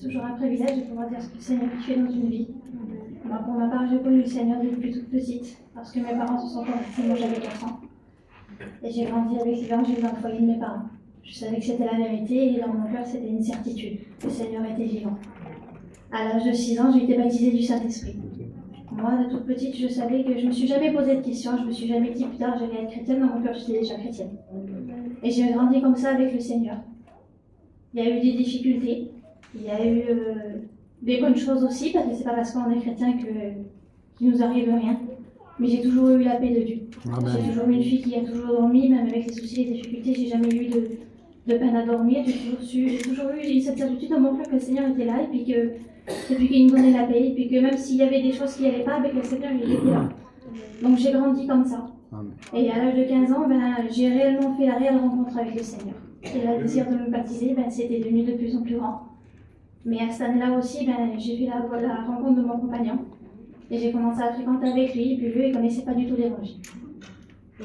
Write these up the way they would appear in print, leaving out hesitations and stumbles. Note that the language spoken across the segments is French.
C'est toujours un privilège de pouvoir dire ce que le Seigneur fait dans une vie. Alors, pour ma part, j'ai connu le Seigneur depuis toute petite, parce que mes parents se sont convertis, moi j'avais 4 ans. Et j'ai grandi avec l'évangile dans le foyer de mes parents. Je savais que c'était la vérité et dans mon cœur c'était une certitude. Le Seigneur était vivant. À l'âge de 6 ans, j'ai été baptisée du Saint-Esprit. Moi, de toute petite, je savais que je ne me suis jamais posé de questions, je me suis jamais dit plus tard j'allais être chrétienne, dans mon cœur j'étais déjà chrétienne. Et j'ai grandi comme ça avec le Seigneur. Il y a eu des difficultés, il y a eu des bonnes choses aussi, parce que c'est pas parce qu'on est chrétien qu'il nous arrive rien. Mais j'ai toujours eu la paix de Dieu. J'ai toujours eu une fille qui a toujours dormi, même avec les soucis et les difficultés, j'ai jamais eu de peine à dormir. J'ai toujours eu cette certitude dans mon cœur que le Seigneur était là, et puis qu'il nous donnait la paix, et puis que même s'il y avait des choses qui n'allaient pas, avec le Seigneur, il était là. Donc j'ai grandi comme ça. Et à l'âge de 15 ans, j'ai réellement fait la réelle rencontre avec le Seigneur. Et le désir de me baptiser, c'était devenu de plus en plus grand. Mais à cette année-là aussi, j'ai fait la rencontre de mon compagnon. Et j'ai commencé à fréquenter avec lui, et puis lui, il ne connaissait pas du tout l'évangile.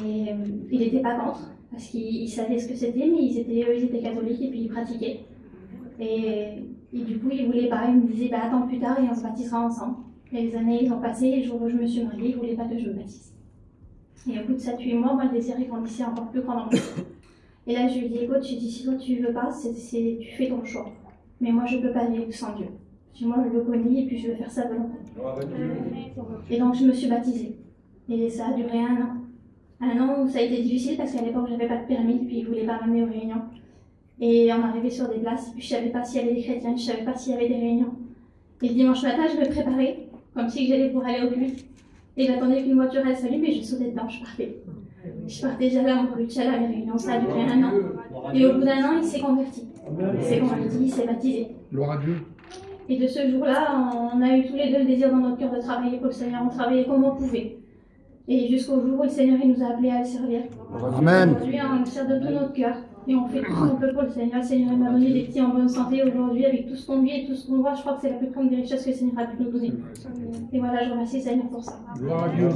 Et il n'était pas contre, parce qu'il savait ce que c'était, mais ils étaient catholiques et puis ils pratiquaient. Et du coup, il ne voulait pas, il me disait, attends plus tard et on se baptisera ensemble. Et les années, ils ont passé, et le jour où je me suis mariée, il ne voulait pas que je me baptise. Et au bout de 7-8 mois, moi, le désir il grandissait encore plus grand dans mon cœur. Et là, je lui ai dit, écoute, si toi tu veux pas, tu fais ton choix. Mais moi, je ne peux pas vivre sans Dieu. Moi, je le connais et puis je veux faire sa volonté. Et donc, je me suis baptisée. Et ça a duré 1 an. 1 an où ça a été difficile parce qu'à l'époque, je n'avais pas de permis, puis ils ne voulaient pas m'amener aux réunions. Et on arrivait sur des places, et puis je ne savais pas s'il y avait des chrétiens, je ne savais pas s'il y avait des réunions. Et le dimanche matin, je me préparais, comme si j'allais pour aller au culte. Et j'attendais qu'une voiture elle s'allume et je sautais dedans, je partais. Je partais, j'allais à mon culte, j'allais à mes réunions, ça a duré 1 an. Et au bout d'1 an, il s'est converti. Il s'est converti, il s'est baptisé. Gloire à Dieu. Et de ce jour-là, on a eu tous les deux le désir dans notre cœur de travailler pour le Seigneur. On travaillait comme on pouvait. Et jusqu'au jour où le Seigneur il nous a appelés à le servir. Amen. Aujourd'hui, on le sert de tout notre cœur. Et on fait tout ce qu'on peut pour le Seigneur. Le Seigneur m'a donné des petits en bonne santé aujourd'hui, avec tout ce qu'on vit et tout ce qu'on voit. Je crois que c'est la plus grande des richesses que le Seigneur a pu nous donner. Et voilà, je remercie le Seigneur pour ça. Gloire à Dieu.